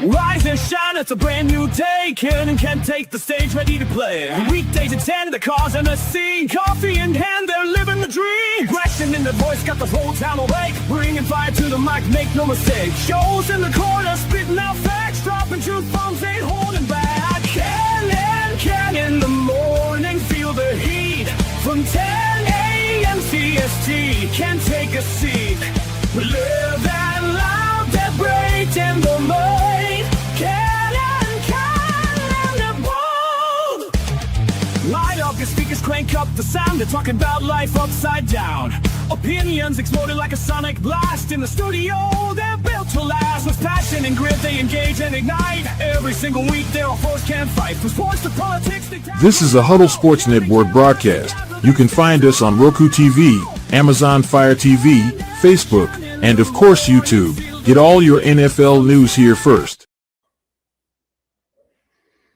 Rise and shine, it's a brand new day. Ken and Ken take the stage, ready to play. Weekdays at 10, the cars in the scene. Coffee in hand, they're living the dream. Question in the voice, got the whole town awake. Bringing fire to the mic, make no mistake. Shows in the corner, spitting out facts. Dropping truth bombs, ain't holding back. Ken and Ken in the morning, feel the heat. From 10 a.m. CST, can take a seat. We live that loud, that break in the mind. Light up your speakers, crank up the sound. They're talking about life upside down. Opinions exploded like a sonic blast. In the studio, they're built to last. With passion and grit, they engage and ignite. Every single week, their foes can't fight. From sports to politics. This is a Huddle Sports Network broadcast. You can find us on Roku TV, Amazon Fire TV, Facebook, and of course YouTube. Get all your NFL news here first.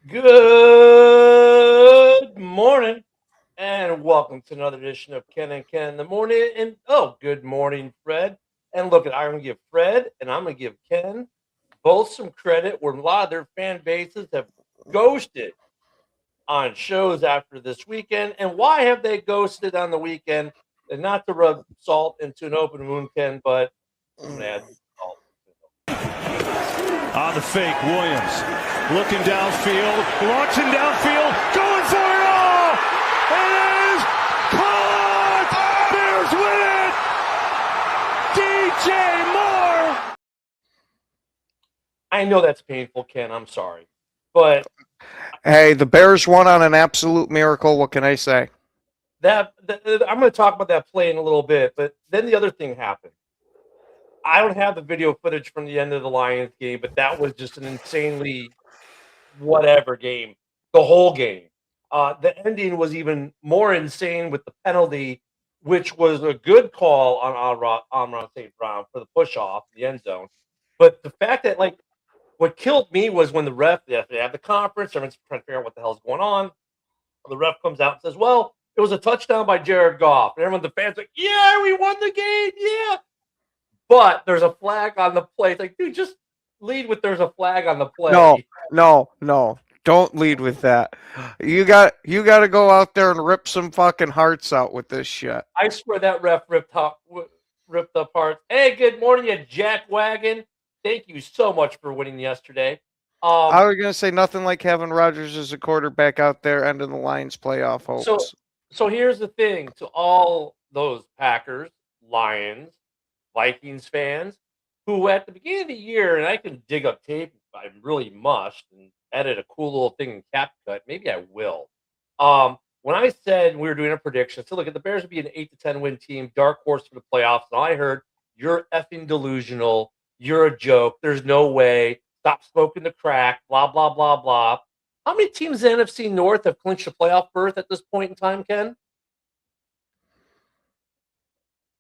Good morning, and welcome to another edition of Ken and Ken in the morning. And good morning, Fred. And look, I'm going to give Fred and I'm going to give Ken both some credit where a lot of their fan bases have ghosted on shows after this weekend. And why have they ghosted on the weekend? And not to rub salt into an open wound, Ken, but I'm going to add salt. On the fake, Williams looking downfield, launching downfield, going for it all! It is caught! Bears win it! DJ Moore! I know that's painful, Ken. I'm sorry. But hey, the Bears won on an absolute miracle. What can I say? I'm going to talk about that play in a little bit, but then the other thing happened. I don't have the video footage from the end of the Lions game, but that was just an insanely whatever game, the whole game. The ending was even more insane with the penalty, which was a good call on Amon St. Brown for the push-off, the end zone. But the fact that, what killed me was when the ref, they have the conference, everyone's trying to figure out what the hell's going on. The ref comes out and says, well, it was a touchdown by Jared Goff. And everyone, the fans like, yeah, we won the game, yeah. But there's a flag on the play. It's like, dude, just lead with there's a flag on the play. No. Don't lead with that. You got to go out there and rip some fucking hearts out with this shit. I swear that ref ripped up hearts. Hey, good morning, you jackwagon. Thank you so much for winning yesterday. I was gonna say nothing like having Rodgers as a quarterback out there ending the Lions playoff hopes. So here's the thing to all those Packers, Lions, Vikings fans who at the beginning of the year, and I can dig up tape if I really must and edit a cool little thing in CapCut, maybe I will. When I said we were doing a prediction, so look, at the Bears would be an 8 to 10 win team, dark horse for the playoffs, and I heard you're effing delusional, you're a joke, there's no way, stop smoking the crack, blah, blah, blah, blah. How many teams in the NFC North have clinched a playoff berth at this point in time, Ken?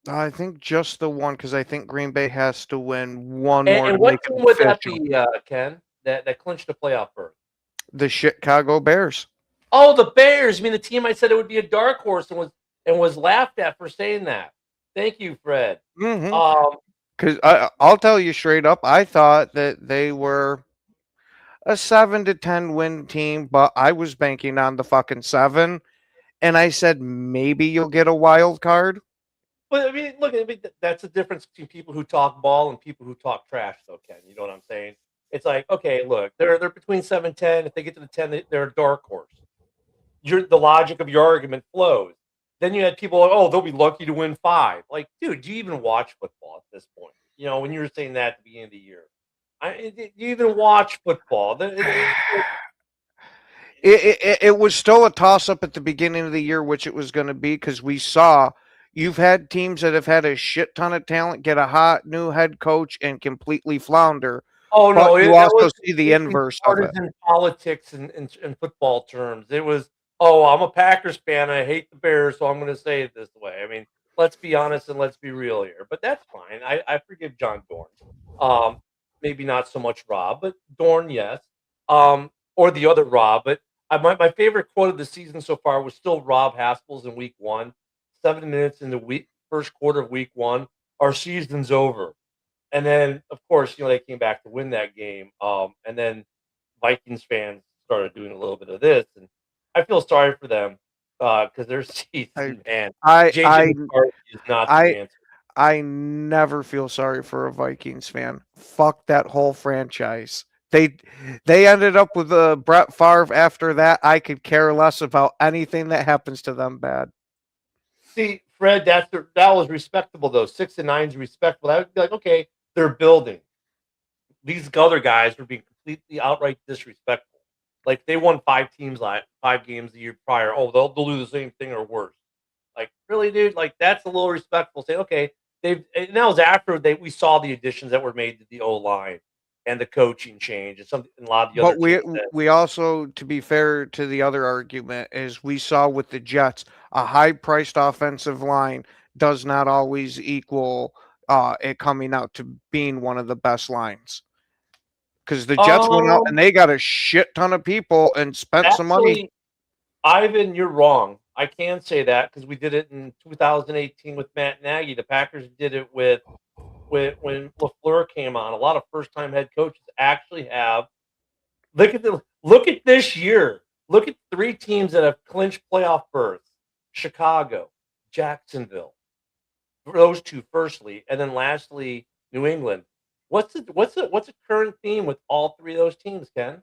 I think just the one, because I think Green Bay has to win one more. And what team would that be, Ken, that clinched a playoff berth? The Chicago Bears. Oh, the Bears. I mean, the team I said it would be a dark horse and was laughed at for saying that. Thank you, Fred. Because I'll tell you straight up, I thought that they were a 7 to 10 win team, but I was banking on the fucking 7, and I said maybe you'll get a wild card. But I mean, look, that's the difference between people who talk ball and people who talk trash, though, Ken. You know what I'm saying? It's like, okay, look, they're between 7 and 10. If they get to the 10, they're a dark horse. The logic of your argument flows. Then you had people like, oh, they'll be lucky to win 5. Like, dude, do you even watch football at this point? You know, when you were saying that at the beginning of the year, do you even watch football? It was still a toss-up at the beginning of the year, which it was going to be, because we saw you've had teams that have had a shit ton of talent, get a hot new head coach, and completely flounder. Oh, no. You also see the inverse of it. In politics and football terms, it was, oh, I'm a Packers fan. I hate the Bears, so I'm going to say it this way. I mean, let's be honest and let's be real here. But that's fine. I forgive John Dorn. Maybe not so much Rob, but Dorn, yes. Or the other Rob. But my favorite quote of the season so far was still Rob Haskell's in week 1. 7 minutes in the first quarter of week 1. Our season's over. And then, of course, they came back to win that game. And then Vikings fans started doing a little bit of this, and I feel sorry for them because their I, season, man, I, JJ I, McCarthy is not the I, answer. I never feel sorry for a Vikings fan. Fuck that whole franchise. They ended up with Brett Favre after that. I could care less about anything that happens to them bad. See, Fred, that was respectable though. 6-9 is respectable. I would be like, okay, they're building. These other guys were being completely outright disrespectful. Like they won 5 games the year prior. Oh, they'll do the same thing or worse. Like, really, dude? Like, that's a little respectful. Say, okay, and that was after we saw the additions that were made to the O line and the coaching change and a lot of the other But teams. we also, to be fair to the other argument, is we saw with the Jets a high priced offensive line does not always equal it coming out to being one of the best lines. Because the Jets went out and they got a shit ton of people and spent some money. Actually, Ivan, you're wrong. I can say that because we did it in 2018 with Matt Nagy. The Packers did it with when LaFleur came on. A lot of first time head coaches actually have. Look at this year. Look at 3 teams that have clinched playoff berths: Chicago, Jacksonville. Those 2 firstly, and then lastly New England. What's a current theme with all 3 of those teams, Ken?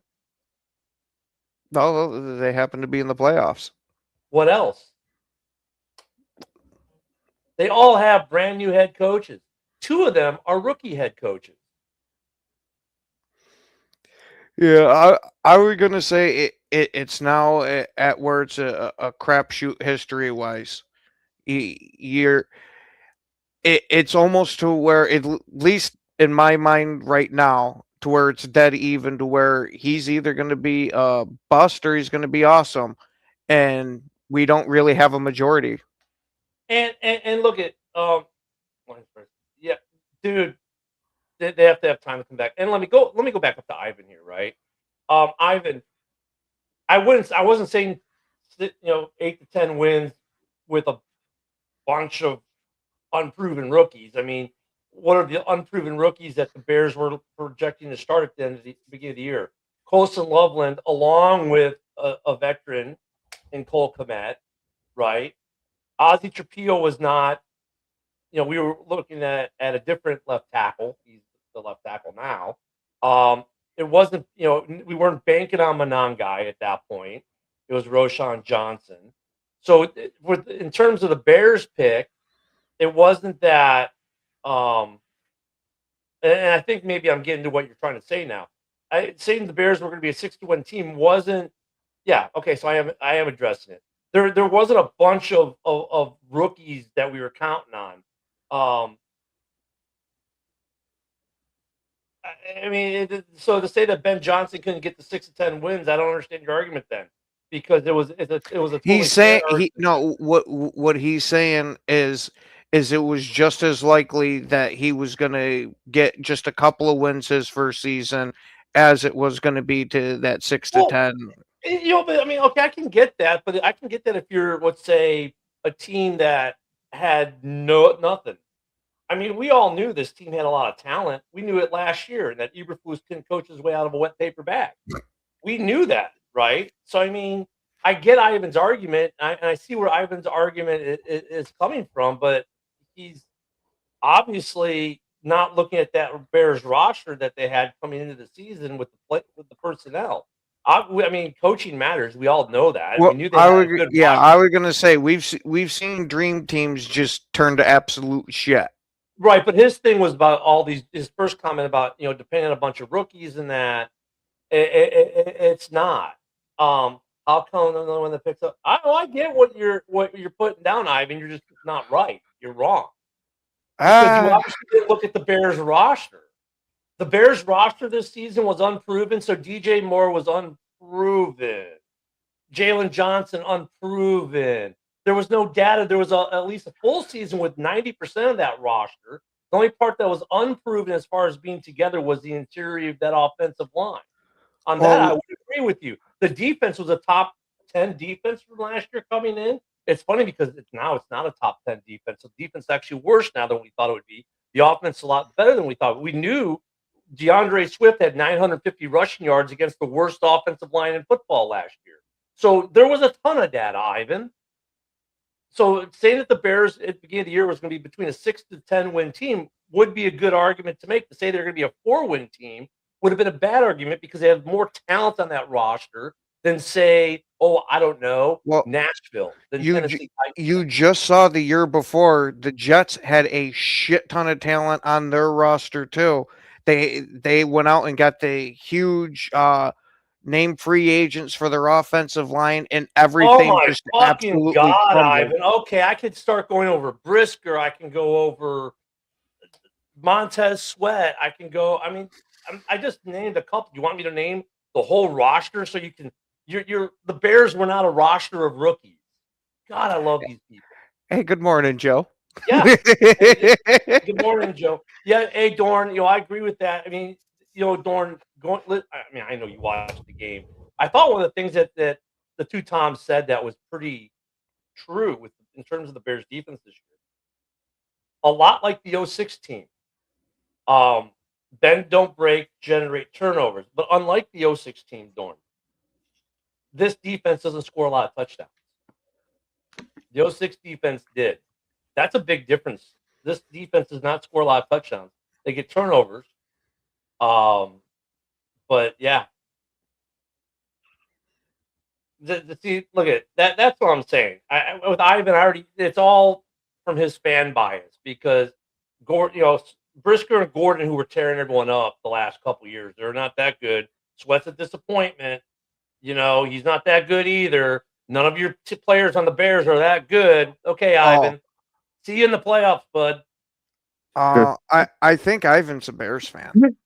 No, they happen to be in the playoffs. What else? They all have brand new head coaches. 2 of them are rookie head coaches. Yeah, I was gonna say it's now at where it's a crapshoot history wise. It's almost to where at least in my mind right now to where it's dead even to where he's either going to be a bust or he's going to be awesome, and we don't really have a majority. And look at yeah, dude, they have to have time to come back. And let me go back up to Ivan here, right? Ivan, I wasn't saying 8 to 10 wins with a bunch of unproven rookies. I mean, what are the unproven rookies that the Bears were projecting to start at the end of the beginning of the year? Colson Loveland, along with a veteran in Cole Kmet, right? Ozzie Trapillo was not. We were looking at a different left tackle. He's the left tackle now. It wasn't. We weren't banking on Monangai at that point. It was Roshan Johnson. So, in terms of the Bears pick, it wasn't that. And I think maybe I'm getting to what you're trying to say now. Saying the Bears were going to be a 6-1 team wasn't. Yeah. Okay. So I am addressing it. There wasn't a bunch of rookies that we were counting on. I mean, so to say that Ben Johnson couldn't get the 6 to 10 wins, I don't understand your argument then, because it was a totally He's saying what he's saying is it was just as likely that he was going to get just a couple of wins his first season as it was going to be to that 6 to 10. But I mean, okay, I can get that, but I can get that if you're, let's say, a team that had nothing. I mean, we all knew this team had a lot of talent. We knew it last year, and that Eberflus couldn't coach his way out of a wet paper bag. We knew that, right? So, I mean, I get Ivan's argument, and I see where Ivan's argument is coming from, but he's obviously not looking at that Bears roster that they had coming into the season with the personnel. I mean, coaching matters. We all know that. Well, we knew they had a good roster. I was going to say we've seen dream teams just turn to absolute shit. Right, but his thing was about his first comment about, depending on a bunch of rookies and that, it's not. How come another one that picks up? I get what you're putting down, Ivan. You're just not right. You're wrong. Because you obviously didn't look at the Bears roster. The Bears roster this season was unproven, so DJ Moore was unproven. Jalen Johnson, unproven. There was no data. There was at least a full season with 90% of that roster. The only part that was unproven as far as being together was the interior of that offensive line. On that, I would agree with you. The defense was a top 10 defense from last year coming in. It's funny because it's not a top 10 defense. The defense is actually worse now than we thought it would be. The offense is a lot better than we thought. We knew DeAndre Swift had 950 rushing yards against the worst offensive line in football last year. So there was a ton of data, Ivan. So saying that the Bears at the beginning of the year was going to be between a 6 to 10 win team would be a good argument to make. To say they're going to be a 4-win team would have been a bad argument because they have more talent on that roster than say, I don't know, Nashville, than Tennessee Titans. You just saw the year before the Jets had a shit ton of talent on their roster too. They went out and got the huge name free agents for their offensive line, and everything just absolutely God, crumbled. Ivan. Okay, I could start going over Brisker. I can go over Montez Sweat. I can go. I mean, I just named a couple. You want me to name the whole roster so you can? The Bears were not a roster of rookies. God, I love these people. Hey, good morning, Joe. Yeah. Good morning, Joe. Yeah. Hey, Dorn. I agree with that. I mean, Dorn. I know you watched the game. I thought one of the things that the two Toms said that was pretty true in terms of the Bears defense this year. A lot like the 06 team. Bend, don't break, generate turnovers. But unlike the 06 team, Dorn, this defense doesn't score a lot of touchdowns. The 06 defense did. That's a big difference. This defense does not score a lot of touchdowns. They get turnovers. But yeah. See, look at that. That's what I'm saying. With Ivan, it's all from his fan bias because Gordon, Brisker and Gordon, who were tearing everyone up the last couple of years, they're not that good. Sweat's a disappointment. He's not that good either. None of your players on the Bears are that good. Okay, Ivan. See you in the playoffs, bud. I think Ivan's a Bears fan.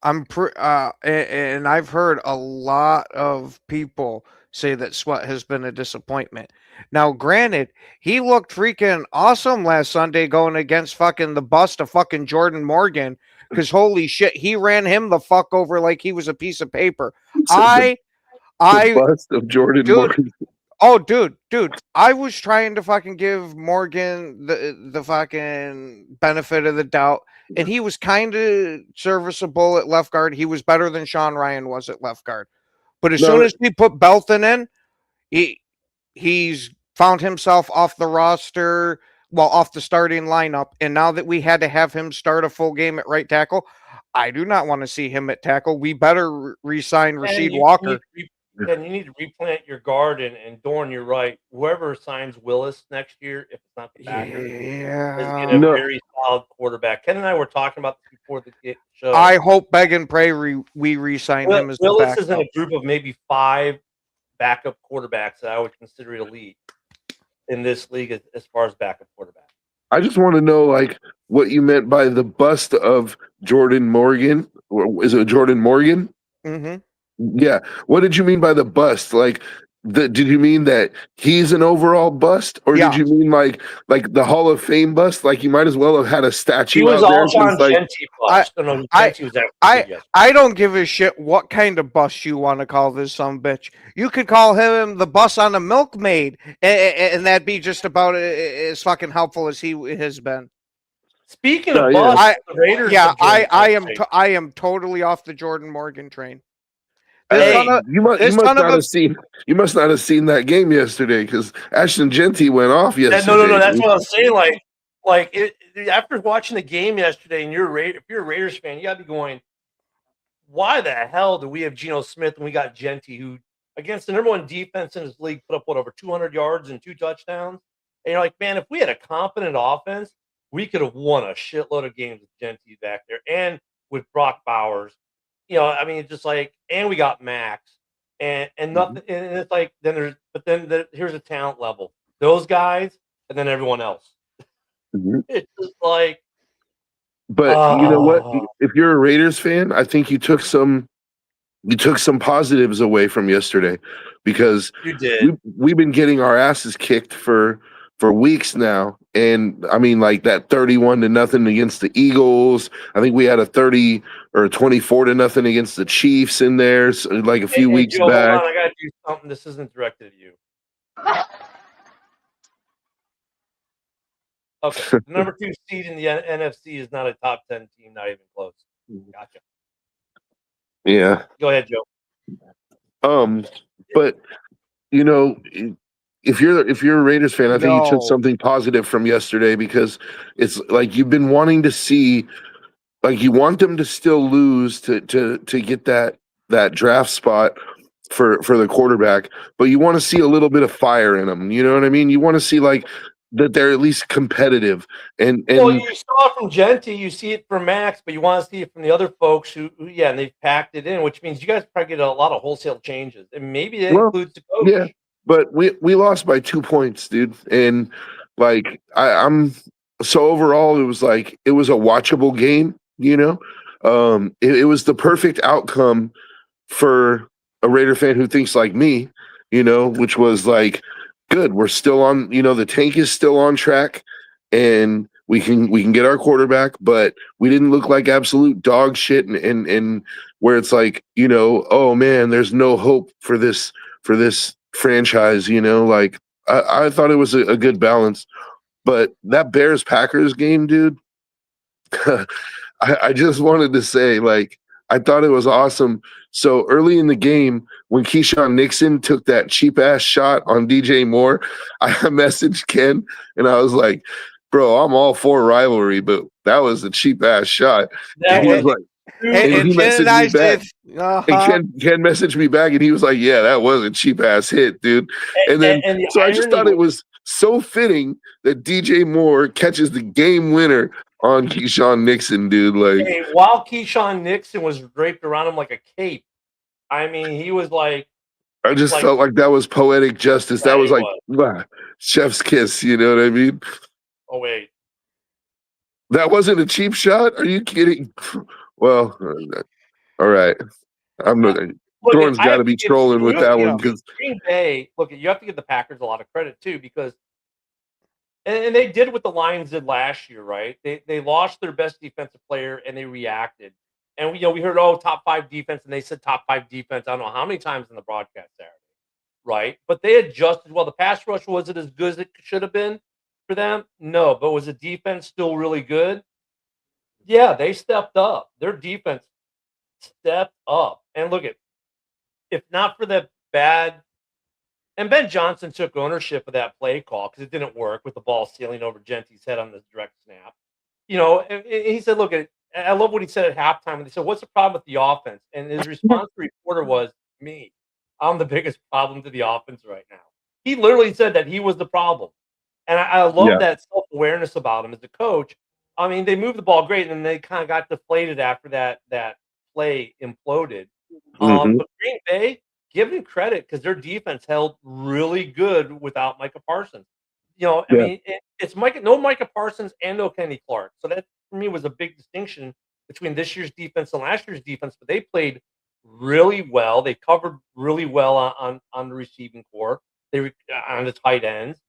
And I've heard a lot of people say that Sweat has been a disappointment. Now, granted, he looked freaking awesome last Sunday going against fucking the bust of fucking Jordan Morgan, because holy shit, he ran him the fuck over like he was a piece of paper. The bust of Jordan Morgan. Oh, dude, I was trying to fucking give Morgan the fucking benefit of the doubt, and he was kind of serviceable at left guard. He was better than Sean Ryan was at left guard. But as soon as we put Belton in, he's found himself off the roster, off the starting lineup, and now that we had to have him start a full game at right tackle, I do not want to see him at tackle. We better re-sign Rasheed Walker. And you need to replant your guard, and Dorn, you're right. Whoever signs Willis next year, if it's not the Packers, is getting a very solid quarterback. Ken and I were talking about this before the show. I hope, beg and pray, we re-sign him as Willis the backup. is in a group of maybe 5 backup quarterbacks that I would consider elite in this league as far as backup quarterback. I just want to know, what you meant by the bust of Jordan Morgan. Is it Jordan Morgan? Mm-hmm. Yeah. What did you mean by the bust? Did you mean that he's an overall bust, or did you mean like the Hall of Fame bust? Like, you might as well have had a statue. He was out all there John Genty bust. I don't give a shit what kind of bust you want to call this bitch. You could call him the bus on a milkmaid, and that'd be just about as fucking helpful as he has been. Speaking of bust, the Raiders. Yeah, I am totally off the Jordan Morgan train. You must not have seen that game yesterday, because Ashton Genty went off yesterday. No. That's what I'm saying. After watching the game yesterday, and if you're a Raiders fan, you got to be going, why the hell do we have Geno Smith and we got Genty, who against the number 1 defense in his league put up over 200 yards and 2 touchdowns? And you're like, man, if we had a confident offense, we could have won a shitload of games with Genty back there and with Brock Bowers. And we got Max and nothing. And it's like, here's a talent level. Those guys, and then everyone else. Mm-hmm. It's just like. But you know what? If you're a Raiders fan, I think you took some positives away from yesterday, because you did. We've been getting our asses kicked for weeks now. And I mean, that 31-0 against the Eagles. I think we had a 30 or 24-0 against the Chiefs in there, a few weeks Joe, back. Hold on, I gotta do something. This isn't directed at you. Okay. The number 2 seed in the NFC is not a top 10 team, not even close. Gotcha. Yeah. Go ahead, Joe. But you know, if you're a Raiders fan, I think you took No. something positive from yesterday, because it's like you've been wanting to see, like, you want them to still lose to get that draft spot for the quarterback, but you want to see a little bit of fire in them. You know what I mean? You want to see like that they're at least competitive. And Well, you saw it from Genty, you see it from Max, but you want to see it from the other folks who yeah, and they've packed it in, which means you guys probably get a lot of wholesale changes, and maybe that well, includes the coach. yeah, but we lost by 2 points, dude. And like I'm so overall, it was like it was a watchable game. You know, it was the perfect outcome for a Raider fan who thinks like me. You know, which was like, good. We're still on. You know, the tank is still on track, and we can get our quarterback, but we didn't look like absolute dog shit. And where it's like, you know, oh man, there's no hope for this franchise. You know, like I thought it was a good balance. But that Bears Packers game, dude, I just wanted to say, like, I thought it was awesome. So early in the game, when Keyshawn Nixon took that cheap ass shot on DJ Moore, I messaged Ken and I was like, bro, I'm all for rivalry, but that was a cheap ass shot. And he was like, and he Ken and messaged I me back. said, And Ken messaged me back, and he was like, "Yeah, that was a cheap ass hit, dude." And then, and the so I just thought it was so fitting that DJ Moore catches the game winner on Keyshawn Nixon, dude. Like, hey, while Keyshawn Nixon was draped around him like a cape, I mean, he was like, I just felt like that was poetic justice. Yeah, That was he like, wow, chef's kiss. You know what I mean? oh wait, That wasn't a cheap shot. Are you kidding? Well, all right. I'm not. look, Thorne's I got have to be give trolling with that you one know, because Green Bay. Look, you have to give the Packers a lot of credit too, because and they did what the Lions did last year, right? They lost their best defensive player and they reacted. And we heard, oh, top 5 defense, and they said top 5 defense. I don't know how many times in the broadcast Saturday, right? But they adjusted. Well, the pass rush wasn't as good as it should have been for them. No, but was the defense still really good? Yeah, they stepped up. Their defense stepped up. And look at, if not for the bad, and Ben Johnson took ownership of that play call because it didn't work with the ball sailing over Genty's head on the direct snap. And he said, look, I love what he said at halftime. And they said, what's the problem with the offense? And his response to the reporter was, me. I'm the biggest problem to the offense right now. He literally said that he was the problem. And I love that self-awareness about him as a coach. I mean, they moved the ball great, and then they kind of got deflated after that play imploded. But Green Bay, give them credit because their defense held really good without Micah Parsons. I mean, it's no Micah Parsons and no Kenny Clark. So that, for me, was a big distinction between this year's defense and last year's defense. But they played really well. They covered really well on the receiving core. They were on the tight ends.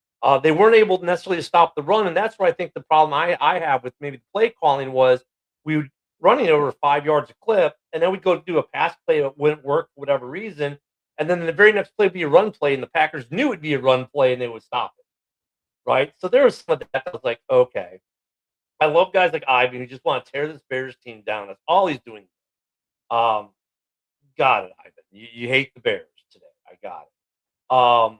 They weren't able necessarily to stop the run, and that's where I think the problem I have with maybe the play calling was we would running over 5 yards a clip, and then we'd go do a pass play that wouldn't work for whatever reason, and then the very next play would be a run play, and the Packers knew it'd be a run play, and they would stop it, right? So there was some of that. I was like, okay. I love guys like Ivan who just want to tear this Bears team down. That's all he's doing. Got it, Ivan. You hate the Bears today. I got it.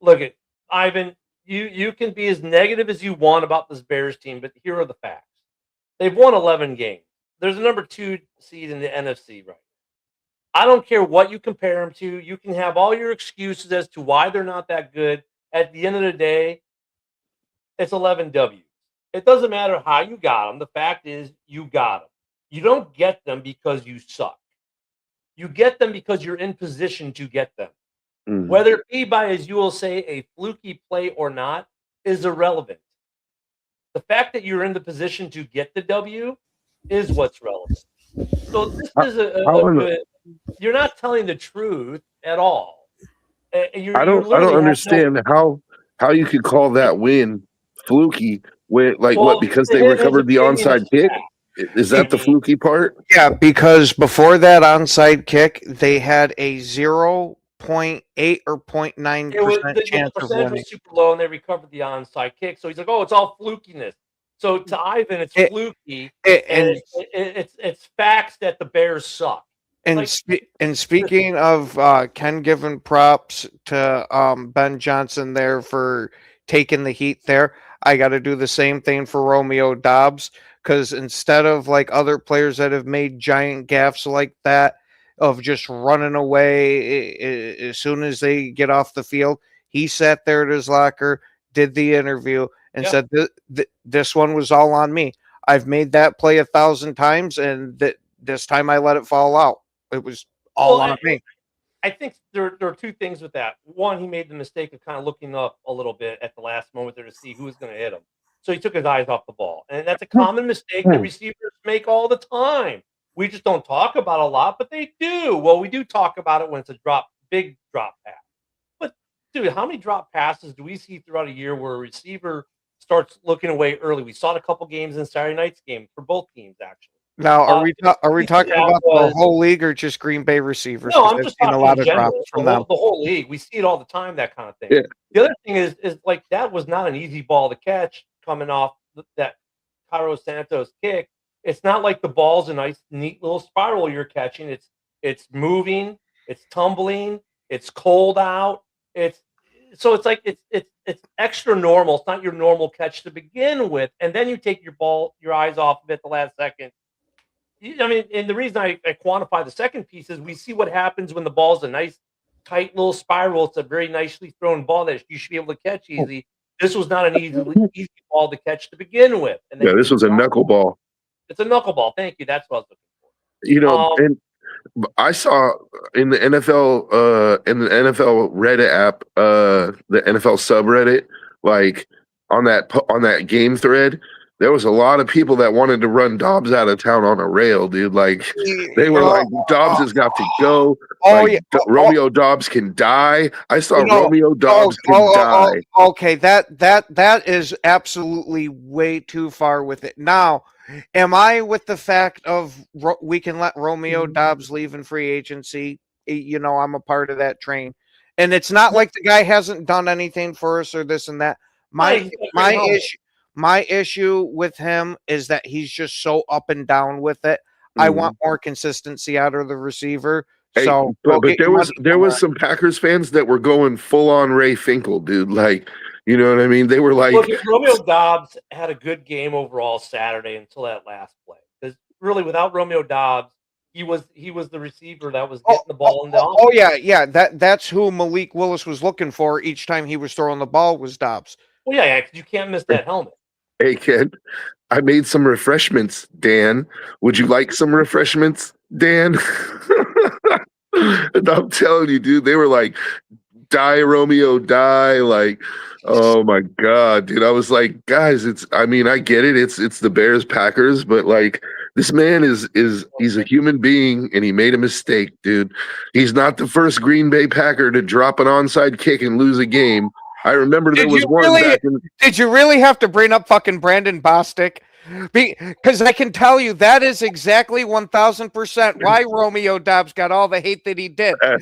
Look at Ivan. You can be as negative as you want about this Bears team, but here are the facts. They've won 11 games. There's a number 2 seed in the NFC right now. I don't care what you compare them to. You can have all your excuses as to why they're not that good. At the end of the day, it's 11 W's. It doesn't matter how you got them. The fact is you got them. You don't get them because you suck. You get them because you're in position to get them. Whether it be by, as you will say, a fluky play or not, is irrelevant. The fact that you're in the position to get the W is what's relevant. So this is good. You're not telling the truth at all. I don't understand how you could call that win fluky when, like, what, because they recovered the onside kick? Is that the fluky part? Yeah, because before that onside kick, they had a 0 0.8 or It was 0.9% the chance of percentage winning. was super low, and they recovered the onside kick. So he's like, "Oh, it's all flukiness." So to Ivan, it's It, fluky, and and it's facts that the Bears suck. Like, and speaking of Ken giving props to Ben Johnson there for taking the heat there, I got to do the same thing for Romeo Dobbs, because instead of like other players that have made giant gaffes like that of just running away as soon as they get off the field, he sat there at his locker, did the interview, and yeah. said, "This one was all on me. I've made that play 1,000 times, and this time I let it fall out. It was all Well, on me." I think there are two things with that. One, he made the mistake of kind of looking up a little bit at the last moment there to see who was going to hit him. So he took his eyes off the ball. And that's a common mistake that receivers make all the time. We just don't talk about a lot, but they do. Well, we do talk about it when it's a big drop pass. But dude, how many drop passes do we see throughout a year where a receiver starts looking away early? We saw it a couple games in Saturday night's game for both teams, actually. Now, are we talking That about the was whole league or just Green Bay receivers? No, Because I'm I've just seen a talking lot in of drops general, from them. the whole league. We see it all the time, that kind of thing. Yeah. The other thing is like that was not an easy ball to catch coming off that Cairo Santos kick. It's not like the ball's a nice, neat little spiral you're catching. It's moving, it's tumbling, it's cold out. It's like it's extra normal. It's not your normal catch to begin with, and then you take your eyes off of it the last second. I mean, and the reason I quantify the second piece is we see what happens when the ball's a nice, tight little spiral. It's a very nicely thrown ball that you should be able to catch easy. This was not an easy ball to catch to begin with. And then Yeah, you this take was a your eye off. knuckleball. It's a knuckleball. Thank you. That's what I was You looking know, for. and I saw in the NFL Reddit app, the NFL subreddit, like on that game thread, there was a lot of people that wanted to run Dobbs out of town on a rail, dude. Like they were like, Dobbs has got to go. Oh Like yeah. Romeo Dobbs can die. I saw No. Romeo Dobbs can die. Okay. That is absolutely way too far with it. Now, am I with the fact of we can let Romeo Dobbs leave in free agency? You know, I'm a part of that train, and it's not like the guy hasn't done anything for us or this and that. He's got a great helmet. My issue with him is that he's just so up and down with it. I want more consistency out of the receiver. Hey, So, but there was some Packers fans that were going full on Ray Finkel, dude. Like, you know what I mean? They were like, Look, Romeo Dobbs had a good game overall Saturday until that last play. Because really, without Romeo Dobbs, he was the receiver that was getting the ball in the offense. Oh yeah. That's who Malik Willis was looking for each time he was throwing the ball was Dobbs. Well, yeah, 'cause you can't miss that helmet. "Hey kid, I made some refreshments, Dan. Would you like some refreshments, Dan?" And I'm telling you, dude, they were like, "Die, Romeo, die!" Like, oh my god, dude. I was like, guys, I mean, I get it. It's the Bears Packers, but like this man he's a human being and he made a mistake, dude. He's not the first Green Bay Packer to drop an onside kick and lose a game. I remember there was one back in. Did you really have to bring up fucking Brandon Bostic? Because I can tell you that is exactly 1,000% why Romeo Dobbs got all the hate that he did. I'm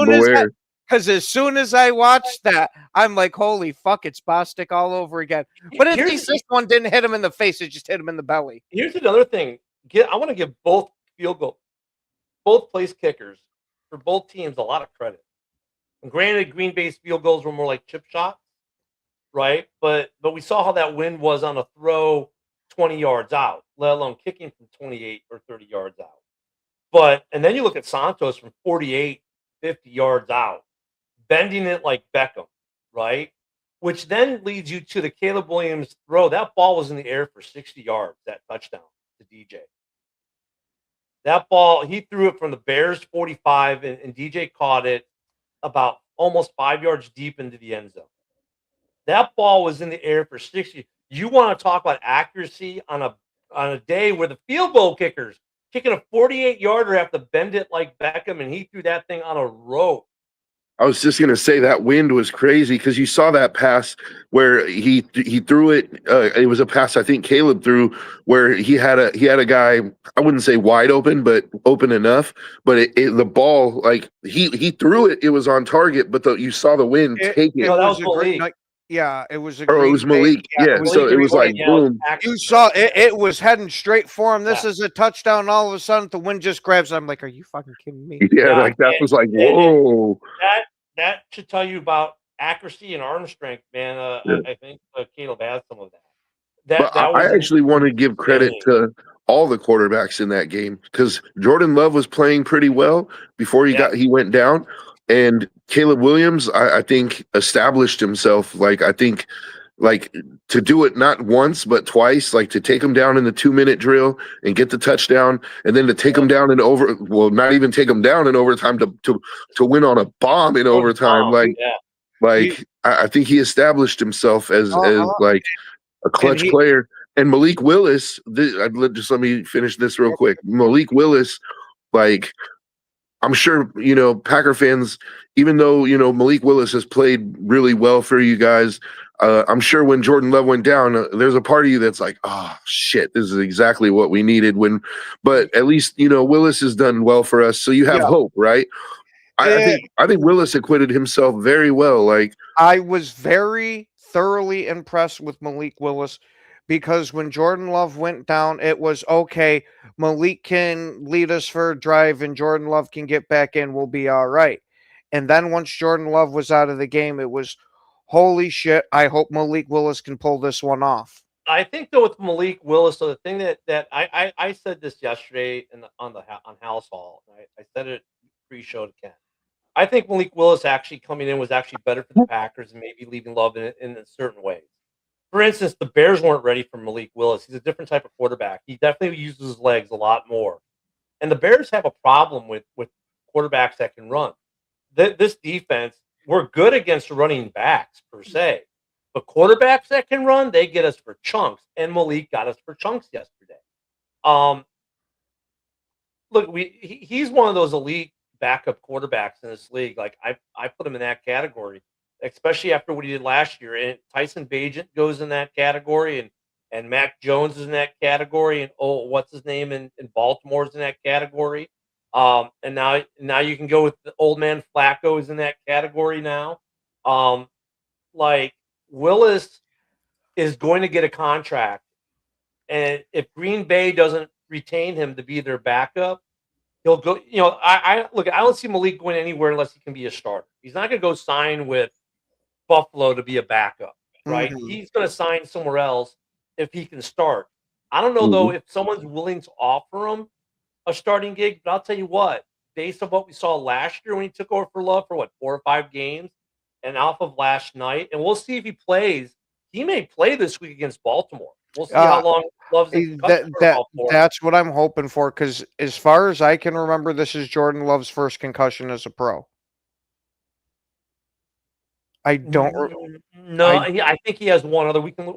aware. Because as soon as I watched that, I'm like, holy fuck, it's Bostic all over again. But at least this one didn't hit him in the face, it just hit him in the belly. Here's another thing. I want to give both place kickers for both teams a lot of credit. And granted, Green Bay's field goals were more like chip shots, right? But we saw how that wind was on a throw 20 yards out, let alone kicking from 28 or 30 yards out. And then you look at Santos from 48, 50 yards out, bending it like Beckham, right? Which then leads you to the Caleb Williams throw. That ball was in the air for 60 yards, that touchdown to DJ. That ball, he threw it from the Bears 45, and DJ caught it about almost 5 yards deep into the end zone. That ball was in the air for 60. You want to talk about accuracy on a day where the field goal kickers kicking a 48-yarder have to bend it like Beckham, and he threw that thing on a rope. I was just gonna say that wind was crazy because you saw that pass where he threw it. It was a pass I think Caleb threw where he had a guy. I wouldn't say wide open, but open enough. But the ball, like he threw it. It was on target, but you saw the wind take it. No, that was was a great. Malik. Yeah, it was a Or it Green was Bay. Malik. Yeah, was so a it was Green like Bay. boom. You saw it. It was heading straight for him. This is a touchdown. All of a sudden, the wind just grabs. I'm like, are you fucking kidding me? Yeah, like that was like whoa. That should tell you about accuracy and arm strength, man. Yeah. I think Caleb has some of that. But That I was actually want to give credit to all the quarterbacks in that game because Jordan Love was playing pretty well before he went down, and Caleb Williams I think established himself. Like I think like to do it not once but twice, like to take him down in the 2-minute drill and get the touchdown, and then to take him down in not even take him down in overtime to win on a bomb in overtime. I think he established himself as like a clutch player. And Malik Willis, just let me finish this real quick. Malik Willis, like I'm sure, Packer fans, even though, Malik Willis has played really well for you guys, I'm sure when Jordan Love went down, there's a part of you that's like, oh, shit, this is exactly what we needed. But at least, Willis has done well for us. So you have hope, right? I think Willis acquitted himself very well. Like I was very thoroughly impressed with Malik Willis because when Jordan Love went down, it was okay. Malik can lead us for a drive and Jordan Love can get back in. We'll be all right. And then once Jordan Love was out of the game, it was holy shit. I hope Malik Willis can pull this one off. I think though with Malik Willis, so the thing that I said this yesterday on House Hall. I said it pre-show to Ken. I think Malik Willis actually coming in was actually better for the Packers and maybe leaving Love in certain ways. For instance, the Bears weren't ready for Malik Willis. He's a different type of quarterback. He definitely uses his legs a lot more. And the Bears have a problem with quarterbacks that can run. This defense, we're good against running backs per se. But quarterbacks that can run, they get us for chunks. And Malik got us for chunks yesterday. Look, he's one of those elite backup quarterbacks in this league. Like I put him in that category, especially after what he did last year. And Tyson Bagent goes in that category, and Mac Jones is in that category, and what's his name in Baltimore is in that category. And now you can go with the old man Flacco is in that category now. Like Willis is going to get a contract, and if Green Bay doesn't retain him to be their backup, he'll go. I don't see Malik going anywhere unless he can be a starter. He's not going to go sign with Buffalo to be a backup, right? Mm-hmm. He's going to sign somewhere else if he can start. I don't know though if someone's willing to offer him a starting gig, but I'll tell you what, based on what we saw last year when he took over for Love for 4 or 5 games, and off of last night, and we'll see if he plays. He may play this week against Baltimore. We'll see how long Love's that's what I'm hoping for, because as far as I can remember, this is Jordan Love's first concussion as a pro. I don't. No, I think he has one other. We can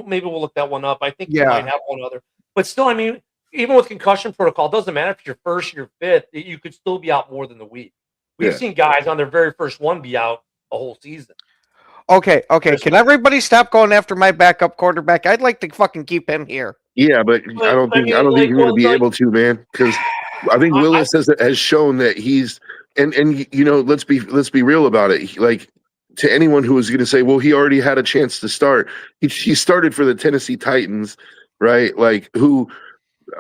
maybe we'll look that one up. I think he might have one other, but still, I mean, even with concussion protocol, it doesn't matter if you're first, you're fifth. You could still be out more than the week. We've seen guys on their very first one be out a whole season. Okay. Can everybody stop going after my backup quarterback? I'd like to fucking keep him here. Yeah, but I don't think you're going to be able to, man, because I think Willis has shown that he's and let's be real about it. Like, to anyone who was going to say, well, he already had a chance to start. He started for the Tennessee Titans, right? Like, who,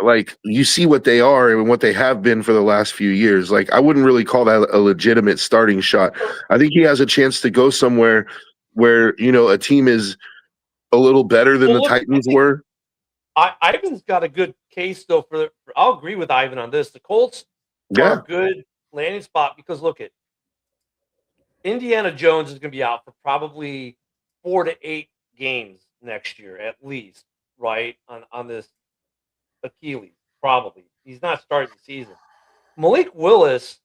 like, you see what they are and what they have been for the last few years. Like, I wouldn't really call that a legitimate starting shot. I think he has a chance to go somewhere where, a team is a little better than the Titans were. Ivan's got a good case, though. I'll agree with Ivan on this. The Colts are a good landing spot because, look at Indiana Jones is going to be out for probably 4 to 8 games next year, at least, right? On this Achilles, probably. He's not starting the season. Malik Willis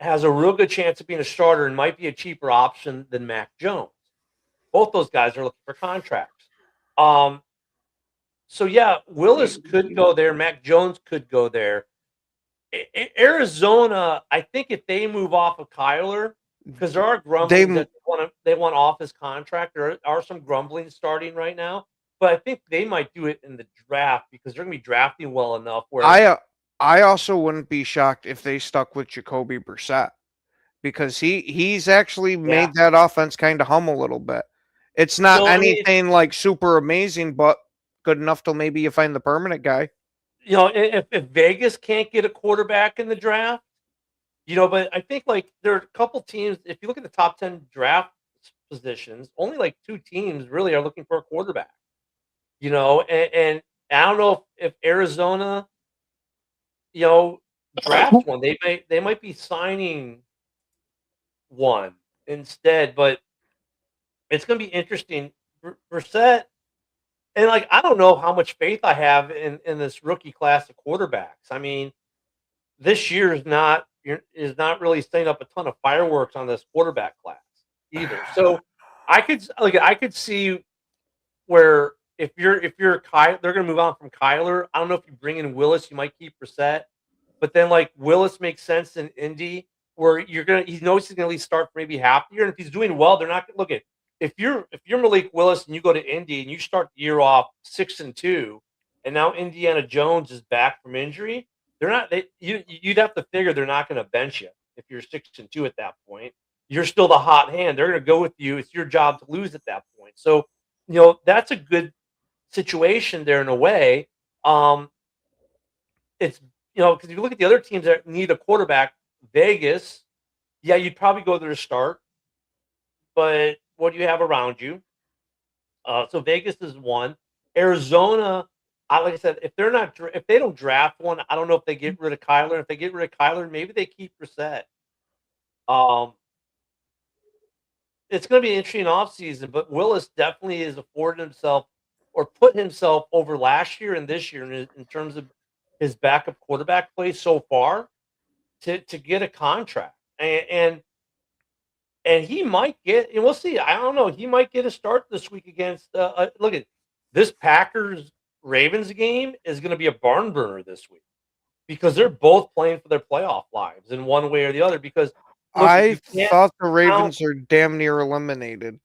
has a real good chance of being a starter and might be a cheaper option than Mac Jones. Both those guys are looking for contracts. So, yeah, Willis could go there. Mac Jones could go there. Arizona, I think if they move off of Kyler, because there are grumblings that they want off his contract. There are some grumblings starting right now, but I think they might do it in the draft because they're going to be drafting well enough where I also wouldn't be shocked if they stuck with Jacoby Brissett because he's actually made that offense kind of hum a little bit. It's not anything like super amazing, but good enough till maybe you find the permanent guy. If Vegas can't get a quarterback in the draft, but I think like there are a couple teams. If you look at the top 10 draft positions, only like 2 teams really are looking for a quarterback. And I don't know if Arizona, draft one. They might be signing one instead, but it's going to be interesting. Brissett, and like I don't know how much faith I have in this rookie class of quarterbacks. I mean, this year is not really setting up a ton of fireworks on this quarterback class either. So I could see where if you're Kyle, they're going to move on from Kyler. I don't know if you bring in Willis, you might keep Brissett, but then like Willis makes sense in Indy where he knows he's going to at least start for maybe half the year, and if he's doing well, they're not going to look at. If you're Malik Willis and you go to Indy and you start the year off 6-2, and now Indiana Jones is back from injury, you'd have to figure they're not going to bench you if you're 6-2 at that point. You're still the hot hand. They're going to go with you. It's your job to lose at that point. So, that's a good situation there in a way. It's because if you look at the other teams that need a quarterback, Vegas, yeah, you'd probably go there to start. But what do you have around you? So Vegas is one. Arizona, like I said, if they don't draft one, I don't know if they get rid of Kyler. If they get rid of Kyler, maybe they keep Brissett. It's going to be an interesting offseason, but Willis definitely has afforded himself or put himself over last year and this year in terms of his backup quarterback play so far to get a contract. And he might get, and we'll see. I don't know. He might get a start this week against. Look at this Packers Ravens game is going to be a barn burner this week because they're both playing for their playoff lives in one way or the other. Because I thought the Ravens are damn near eliminated.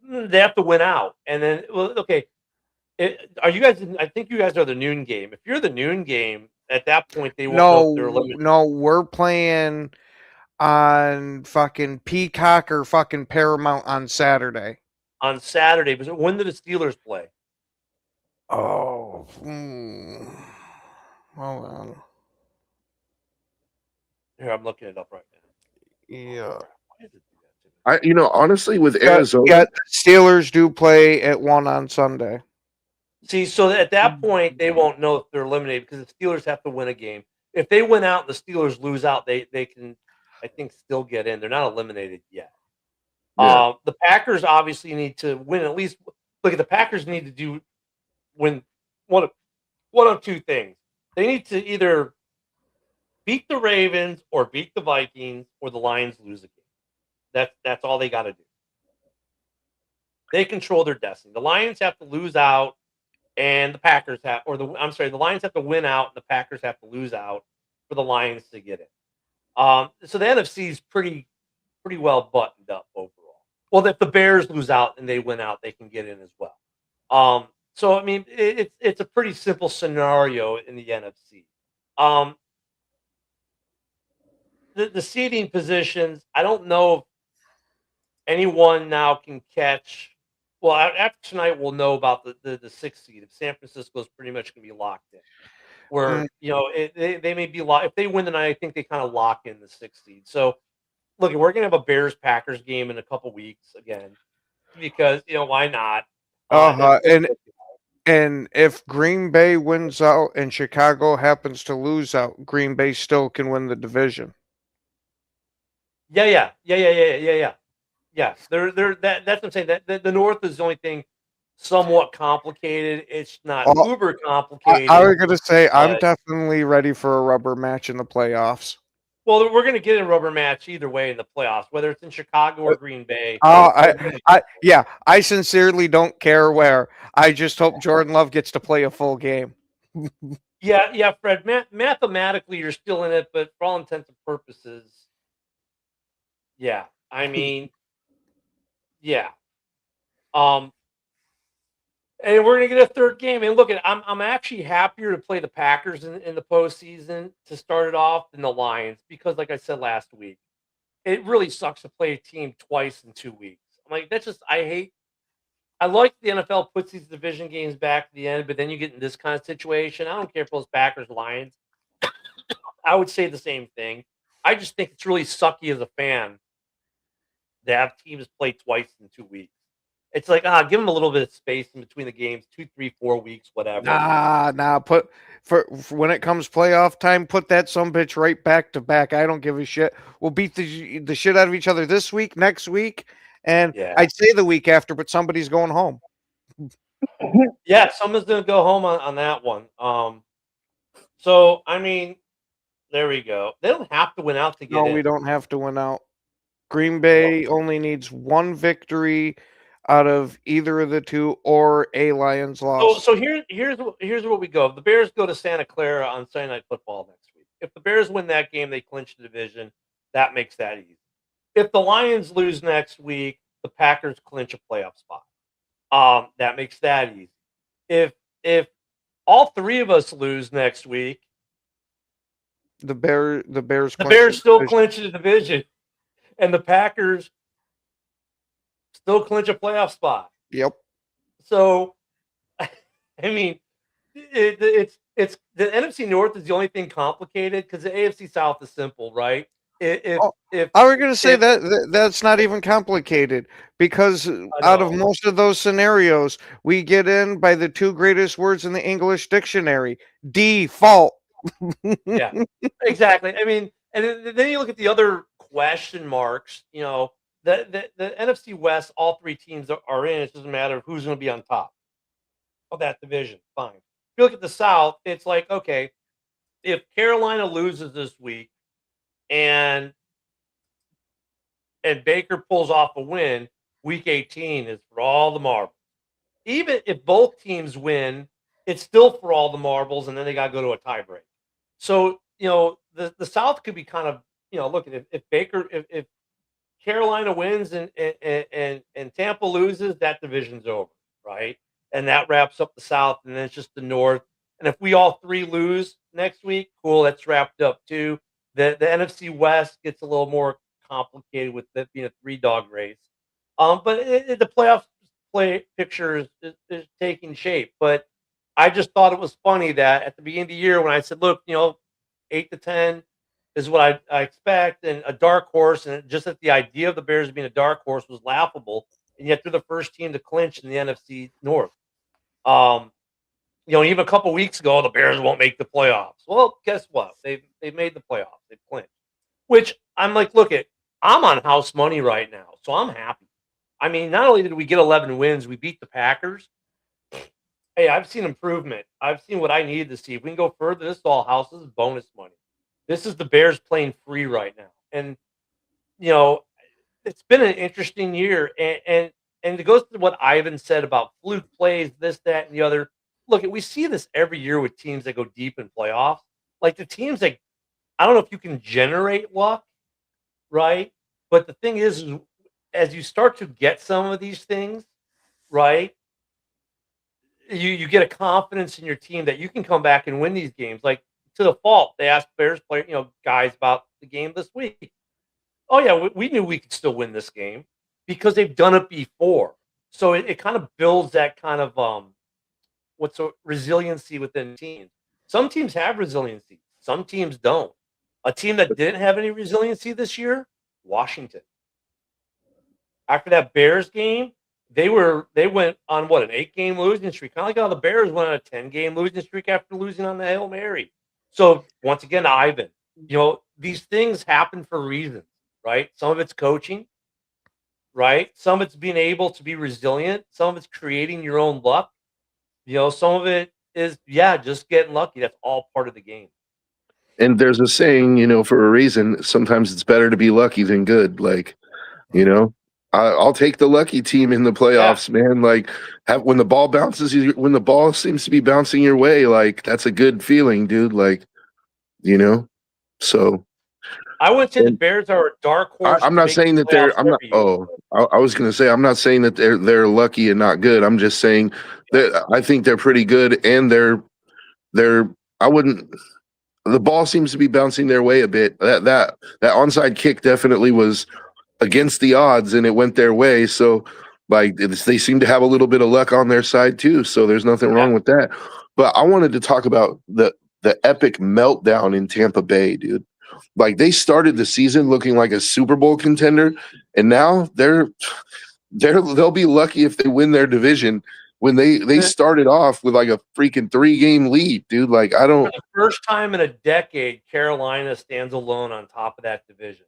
They have to win out, and then okay. Are you guys? I think you guys are the noon game. If you're the noon game, at that point they won't know if they're eliminated. No, we're playing on fucking Peacock or fucking Paramount on Saturday. On Saturday, but when do the Steelers play? Oh, hold on. Here, I'm looking it up right now. Yeah. Honestly, with Arizona, Steelers do play at 1 on Sunday. See, so at that point they won't know if they're eliminated because the Steelers have to win a game. If they win out and the Steelers lose out, they can, I think, still get in. They're not eliminated yet. Yeah. The Packers obviously need to win at least. Look, the Packers need to win one of 2 things. They need to either beat the Ravens or beat the Vikings, or the Lions lose a game. That's all they got to do. They control their destiny. The Lions have to lose out, and the Packers the Lions have to win out, and the Packers have to lose out for the Lions to get in. So the NFC is pretty well buttoned up overall. Well, if the Bears lose out and they win out, they can get in as well. So I mean, it's a pretty simple scenario in the NFC. The seeding positions, I don't know if anyone now can catch. Well, after tonight, we'll know about the 6th seed. If San Francisco is pretty much going to be locked in, where they may be locked. If they win tonight, I think they kind of lock in the 6th seed. So, look, we're going to have a Bears-Packers game in a couple weeks again because why not? And if Green Bay wins out and Chicago happens to lose out, Green Bay still can win the division. Yeah. Yes, that's what I'm saying. That the North is the only thing somewhat complicated. It's not uber complicated. I was gonna say I'm definitely ready for a rubber match in the playoffs. Well, we're gonna get a rubber match either way in the playoffs, whether it's in Chicago or Green Bay. I sincerely don't care where. I just hope Jordan Love gets to play a full game. Yeah, Fred. Mathematically, you're still in it, but for all intents and purposes, yeah. I mean, yeah. Um, and we're gonna get a third game. And look, I'm actually happier to play the Packers in the postseason to start it off than the Lions because, like I said last week, it really sucks to play a team twice in 2 weeks. I'm like, that's just I hate. I like the NFL puts these division games back to the end, but then you get in this kind of situation. I don't care if those Packers Lions. I would say the same thing. I just think it's really sucky as a fan to have teams play twice in 2 weeks. It's like, give them a little bit of space in between the games, 2, 3, 4 weeks, whatever. Nah. Put for when it comes playoff time, put that sumbitch right back to back. I don't give a shit. We'll beat the shit out of each other this week, next week, and Yeah. I'd say the week after, but somebody's going home. Yeah, someone's gonna go home on that one. So I mean, there we go. They don't have to win out to get No, in. we don't have to win out. Green Bay only needs one victory out of either of the two or a Lions loss. So here's what we go. The Bears go to Santa Clara on Sunday Night Football next week. If the Bears win that game, they clinch the division. That makes that easy. If the Lions lose next week, the Packers clinch a playoff spot. That makes that easy. If all three of us lose next week, the Bears still clinch the division, and the Packers still clinch a playoff spot. Yep. So, I mean, it's the NFC North is the only thing complicated because the AFC South is simple, right? I was going to say that's not even complicated because out of most of those scenarios, we get in by the two greatest words in the English dictionary: default. Yeah, exactly. I mean, and then you look at the other question marks. You know, the NFC West, all three teams are in. It doesn't matter who's going to be on top of that division. Fine. If you look at the South, it's like, okay, if Carolina loses this week and Baker pulls off a win, week 18 is for all the marbles. Even if both teams win, it's still for all the marbles, and then they got to go to a tiebreak. So, you know, the South could be kind of, you know, look at if Carolina wins and Tampa loses, that division's over, right? And that wraps up the South, and then it's just the North. And if we all three lose next week, cool, that's wrapped up too. The NFC West gets a little more complicated with it being a 3-dog race. But the playoff picture is taking shape. But I just thought it was funny that at the beginning of the year when I said, look, you know, 8 to 10 is what I expect, and a dark horse, and just that the idea of the Bears being a dark horse was laughable, and yet they're the first team to clinch in the NFC North. You know, even a couple weeks ago, the Bears won't make the playoffs. Well, guess what? They've made the playoffs. They've clinched. Which I'm like, look I'm on house money right now, so I'm happy. I mean, not only did we get 11 wins, we beat the Packers. Hey, I've seen improvement. I've seen what I needed to see. If we can go further, this is all house. This is bonus money. This is the Bears playing free right now. And, you know, it's been an interesting year. And it goes to what Ivan said about fluke plays, this, that, and the other. Look, we see this every year with teams that go deep in playoffs. Like the teams that, I don't know if you can generate luck, right? But the thing is as you start to get some of these things, right, you get a confidence in your team that you can come back and win these games. Like to the fault, they asked Bears player, you know, guys about the game this week. Oh yeah, we knew we could still win this game because they've done it before. So it kind of builds that kind of resiliency within teams. Some teams have resiliency, some teams don't. A team that didn't have any resiliency this year, Washington. After that Bears game, they went on an 8-game losing streak. Kind of like how the Bears went on a 10-game losing streak after losing on the Hail Mary. So once again, Ivan, you know, these things happen for reasons, right? Some of it's coaching, right? Some of it's being able to be resilient. Some of it's creating your own luck. You know, some of it is, just getting lucky. That's all part of the game. And there's a saying, you know, for a reason, sometimes it's better to be lucky than good. Like, you know, I'll take the lucky team in the playoffs, man. Like, when the ball bounces, when the ball seems to be bouncing your way, like, that's a good feeling, dude. Like, you know, so. I wouldn't say the And Bears are a dark horse. I'm to not make saying the that they're. playoffs I'm not. every year. Oh, I was going to say I'm not saying that they're lucky and not good. I'm just saying that I think they're pretty good, and they're. I wouldn't. The ball seems to be bouncing their way a bit. That onside kick definitely was against the odds, and it went their way. So, like, they seem to have a little bit of luck on their side too. So there's nothing wrong with that. But I wanted to talk about the epic meltdown in Tampa Bay, dude. Like, they started the season looking like a Super Bowl contender, and now they'll be lucky if they win their division. When they started off with like a freaking 3-game lead, dude. Like, I For don't. the first time in a decade, Carolina stands alone on top of that division.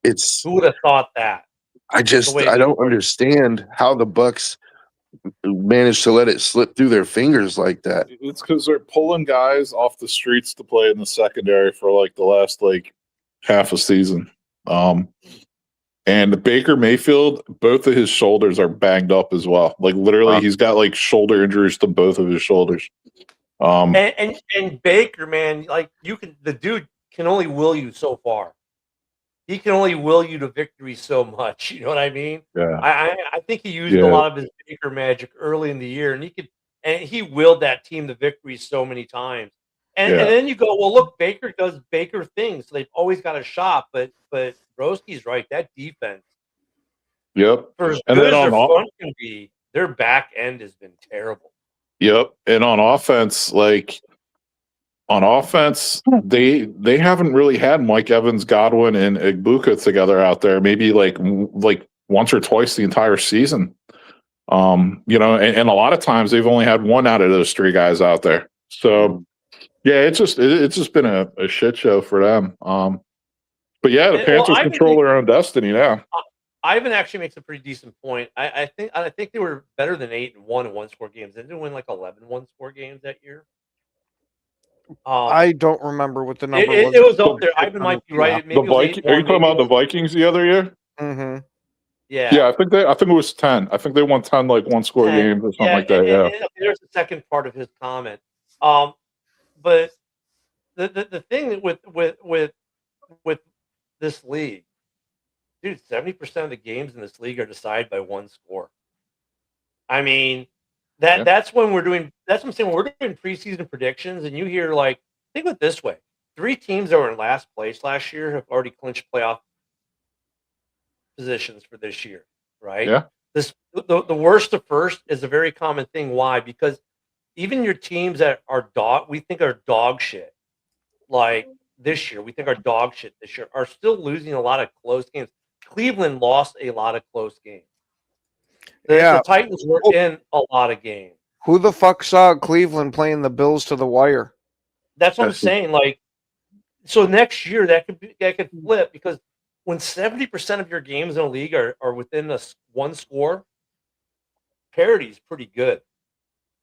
It's. Who would have thought that? I don't understand how the Bucks managed to let it slip through their fingers like that. It's because they're pulling guys off the streets to play in the secondary for like the last like half a season. And Baker Mayfield, both of his shoulders are banged up as well. Like literally, he's got like shoulder injuries to both of his shoulders. And Baker, man, like the dude can only will you so far. He can only will you to victory so much. You know what I mean? Yeah. I think he used a lot of his Baker magic early in the year, and he willed that team to victory so many times. And then you go, well, look, Baker does Baker things. So they've always got a shot, but Broski's right. That defense, Yep. for as good as their front can be, their back end has been terrible. Yep. And on offense, they haven't really had Mike Evans, Godwin, and Igbuka together out there. Maybe like once or twice the entire season. And a lot of times they've only had one out of those three guys out there. So yeah, it's just been a shit show for them. But yeah, the Panthers control their own destiny now. Ivan actually makes a pretty decent point. I think they were better than 8-1 in one-score games. They didn't win like 11 one-score games that year. I don't remember what the number was. It was up there. Ivan might be right. Maybe Are you talking about the Vikings the other year? Mm-hmm. Yeah. Yeah, I think it was 10. I think they won 10 like one-score games or something like that. And there's the second part of his comment. But the thing with this league, dude, 70% of the games in this league are decided by one score. I mean, that's when we're doing. That's what I'm saying. When we're doing preseason predictions, and you hear think of it this way: 3 teams that were in last place last year have already clinched playoff positions for this year, right? Yeah. The worst to first is a very common thing. Why? Because even your teams that we think are dog shit, like this year, we think are dog shit this year, are still losing a lot of close games. Cleveland lost a lot of close games. The Titans were in a lot of games. Who the fuck saw Cleveland playing the Bills to the wire? That's what I'm saying. So next year that could flip, because when 70% of your games in a league are within one score, parity is pretty good.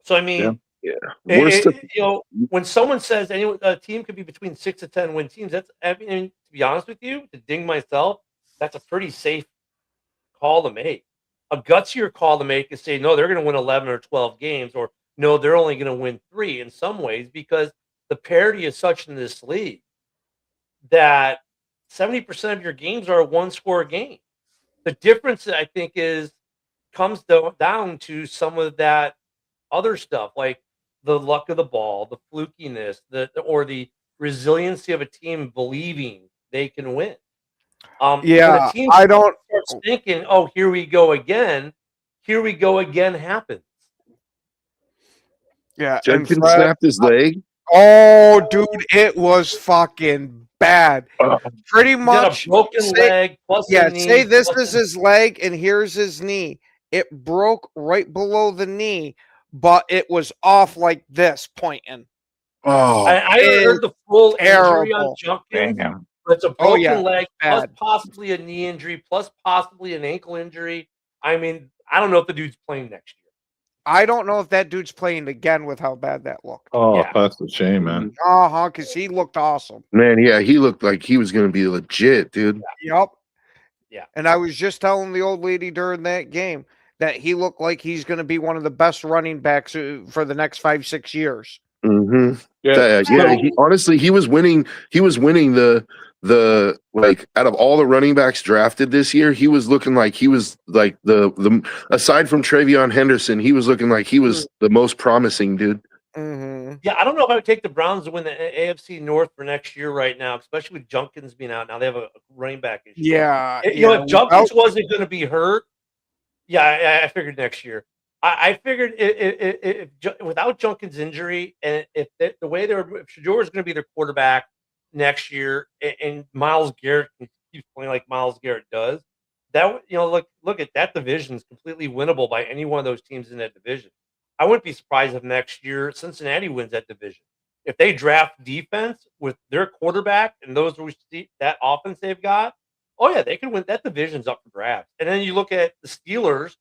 So I mean, when someone says a team could be between 6 to 10 win teams, to be honest with you, to ding myself, that's a pretty safe call to make. A gutsier call to make is say, no, they're going to win 11 or 12 games, or no, they're only going to win 3 in some ways, because the parity is such in this league that 70% of your games are a one-score game. The difference, I think, comes down to some of that other stuff, like the luck of the ball, the flukiness, or the resiliency of a team believing they can win. When a team starts thinking, "Oh, here we go again," happens. Yeah, Judkins snapped his leg. Oh, dude, it was fucking bad. Pretty much a broken leg. Plus a knee, say this is his leg, and here's his knee. It broke right below the knee, but it was off like this, pointing. Oh, I heard the full injury on Judkins. Damn. But it's a broken leg, plus possibly a knee injury, plus possibly an ankle injury. I mean, I don't know if the dude's playing next year. I don't know if that dude's playing again with how bad that looked. Oh, that's a shame, man. Because he looked awesome. Man, yeah, he looked like he was going to be legit, dude. Yep. Yeah. And I was just telling the old lady during that game that he looked like he's going to be one of the best running backs for the next 5-6 years. Mm-hmm. Yeah. Honestly, he was winning. He was winning the out of all the running backs drafted this year, he was looking like he was like the aside from Travion Henderson, he was looking like he was the most promising dude. Mm-hmm. Yeah, I don't know if I would take the Browns to win the AFC North for next year right now, especially with Junkins being out. Now they have a running back issue. Yeah, You know, if Junkins wasn't going to be hurt, yeah, I figured next year. I figured if without Junkins' injury, and if the way if Shador is going to be their quarterback next year, and Myles Garrett keeps playing like Myles Garrett does, that look at that division is completely winnable by any one of those teams in that division. I wouldn't be surprised if next year Cincinnati wins that division. If they draft defense with their quarterback and that offense they've got, oh yeah, they can win. That division's up for grabs. And then you look at the Steelers.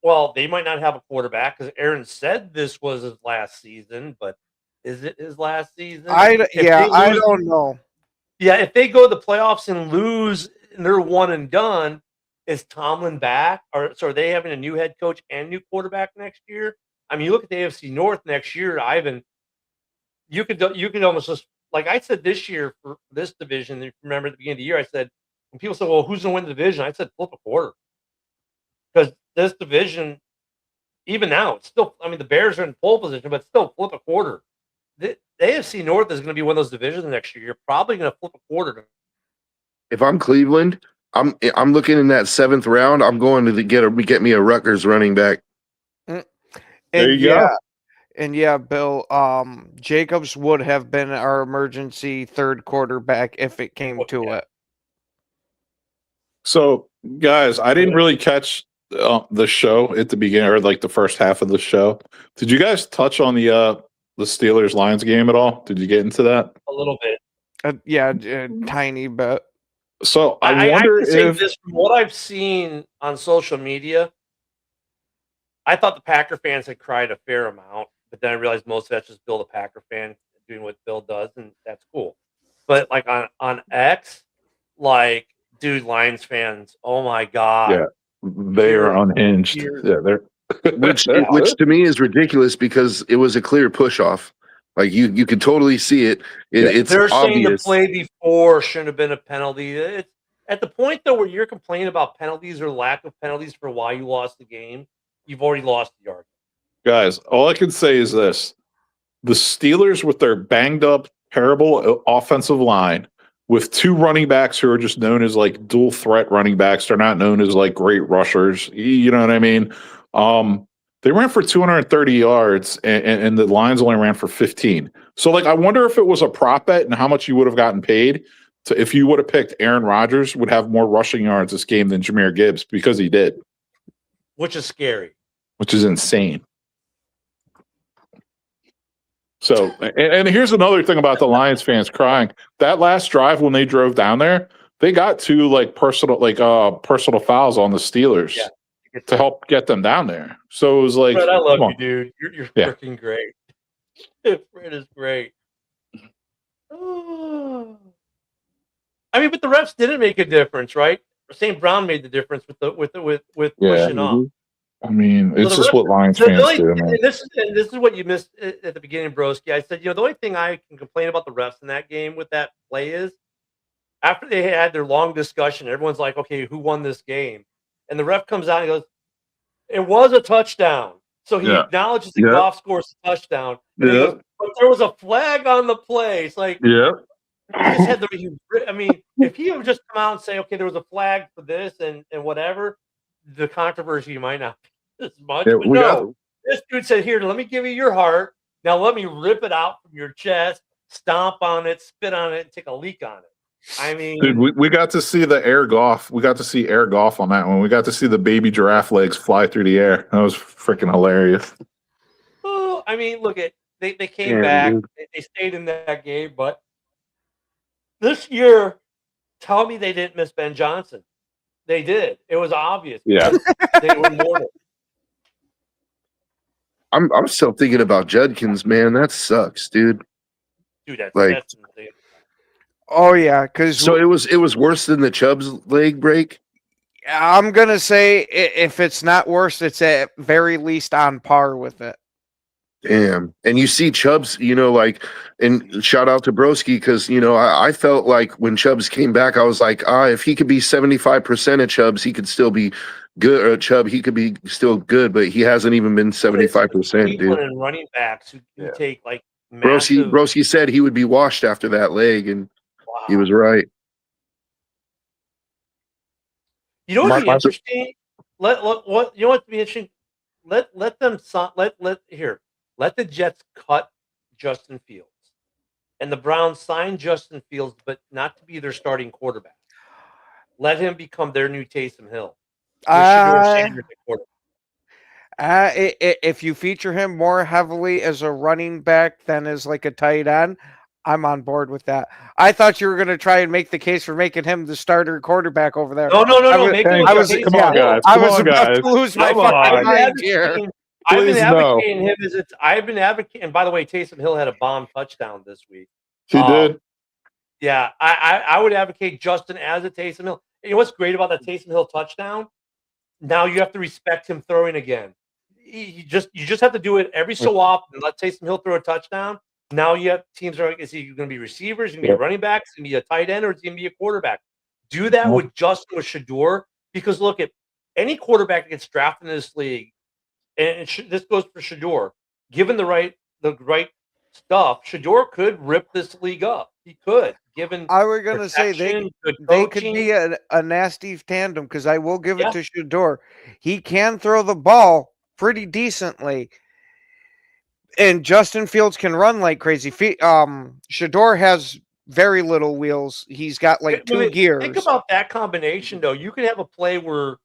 Well, they might not have a quarterback because Aaron said this was his last season, but is it his last season? I don't know. Yeah, if they go to the playoffs and lose and they're one and done, is Tomlin back? Or so are they having a new head coach and new quarterback next year? I mean, you look at the AFC North next year, Ivan. You could almost just like I said this year for this division. If you remember at the beginning of the year, I said when people said, "Well, who's going to win the division?" I said, "Flip a quarter," because this division, even now, it's still. I mean, the Bears are in pole position, but still flip a quarter. The AFC North is going to be one of those divisions next year. You're probably going to flip a quarter. If I'm Cleveland, I'm looking in that 7th round. I'm going to get me a Rutgers running back. There you go. And yeah, Bill, Jacobs would have been our emergency third quarterback if it came to it. So, guys, I didn't really catch the show at the beginning or like the first half of the show. Did you guys touch on the Steelers Lions game at all? Did you get into that? A little bit. Yeah, tiny bit. So I wonder if this, from what I've seen on social media, I thought the Packer fans had cried a fair amount, but then I realized most of that's just Bill the Packer fan doing what Bill does, and that's cool. But like on X, like, dude, Lions fans, oh my god, yeah, they are unhinged. Yeah, they're which to me is ridiculous because it was a clear push off. Like you could totally see it. It's they're obvious. saying the play before shouldn't have been a penalty. It's at the point though where you're complaining about penalties or lack of penalties for why you lost the game. You've already lost the argument. Guys, all I can say is this: the Steelers, with their banged up, terrible offensive line, with 2 running backs who are just known as like dual threat running backs, they're not known as like great rushers. You know what I mean? They ran for 230 yards, and the Lions only ran for 15. So, like, I wonder if it was a prop bet and how much you would have gotten paid if you would have picked Aaron Rodgers would have more rushing yards this game than Jahmyr Gibbs, because he did. Which is scary. Which is insane. So, and here's another thing about the Lions fans crying. That last drive when they drove down there, they got 2 personal fouls on the Steelers to help get them down there. So it was like, Fred, I love you, dude. You're freaking great. Fred is great. Oh. I mean, but the refs didn't make a difference, right? St. Brown made the difference with pushing off. I mean, it's just what Lions fans do, man. This is what you missed at the beginning, Broski. I said, the only thing I can complain about the refs in that game with that play is after they had their long discussion, everyone's like, okay, who won this game? And the ref comes out and goes, it was a touchdown. So he acknowledges the Goff scores a touchdown. Goes, but there was a flag on the play. It's like, he just had I mean, if he would just come out and say, okay, there was a flag for this and whatever, the controversy might not be as much. But no, this dude said, here, let me give you your heart. Now let me rip it out from your chest, stomp on it, spit on it, and take a leak on it. I mean, dude, we got to see the air golf. We got to see air golf on that one. We got to see the baby giraffe legs fly through the air. That was freaking hilarious. Oh, I mean, look at they came back. They stayed in that game, but this year, tell me they didn't miss Ben Johnson. They did. It was obvious. Yeah, they were mortal. I'm still thinking about Judkins, man. That sucks, dude. Dude, that's insane. Oh yeah, because so it was worse than the Chubb's leg break. I'm gonna say if it's not worse, it's at very least on par with it. Damn. And you see Chubbs, and shout out to Broski because, I felt like when Chubbs came back, I was like, if he could be 75% of Chubbs, he could still be good. Or Chubb, he could be still good, but he hasn't even been 75%, dude. And running backs who take like Broski, massive. Broski said he would be washed after that leg, and he was right. You know what'd be interesting? What'd be interesting? Let the Jets cut Justin Fields, and the Browns sign Justin Fields, but not to be their starting quarterback. Let him become their new Taysom Hill. If you feature him more heavily as a running back than as like a tight end, I'm on board with that. I thought you were going to try and make the case for making him the starter quarterback over there. No. Come on, guys. I was about to lose my fucking mind here. I've been advocating him I've been advocating. And by the way, Taysom Hill had a bomb touchdown this week. He did. Yeah, I would advocate Justin as a Taysom Hill. You know what's great about that Taysom Hill touchdown? Now you have to respect him throwing again. You just have to do it every so often. Let Taysom Hill throw a touchdown. Now you have teams are like, is he going to be receivers? Is he going to be running backs? Is he going to be a tight end, or is he going to be a quarterback? Do that with Justin, with Shador, because look at any quarterback that gets drafted in this league, and this goes for Shador. Given the right stuff, Shador could rip this league up. He could. Given I was going to say they could be a nasty tandem because I will give it to Shador. He can throw the ball pretty decently. And Justin Fields can run like crazy. Shador has very little wheels. He's got like two gears. Think about that combination, though. You could have a play where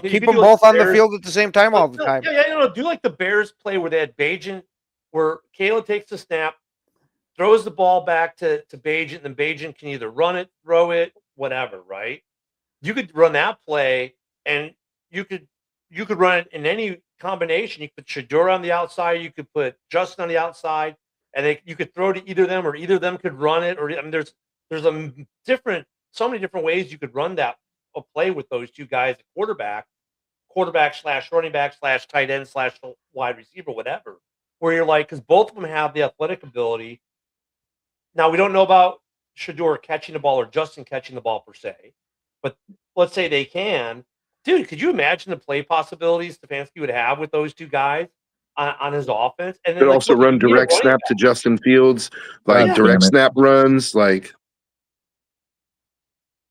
keep them both on the field at the same time all the time. Yeah, do like the Bears play where they had Bajan, where Kayla takes the snap, throws the ball back to Bajan, and then Bajan can either run it, throw it, whatever, right? You could run that play, and you could run it in any combination. You could put Shador on the outside, you could put Justin on the outside, and you could throw to either of them, or either of them could run it. Or there's so many different ways you could run that a play with those two guys, quarterback / running back / tight end / wide receiver, whatever. Where you're like, because both of them have the athletic ability. Now we don't know about Shador catching the ball or Justin catching the ball per se, but let's say they can. Dude, could you imagine the play possibilities Stefanski would have with those two guys on his offense? And then could also run direct snap to Justin Fields, like direct snap runs, like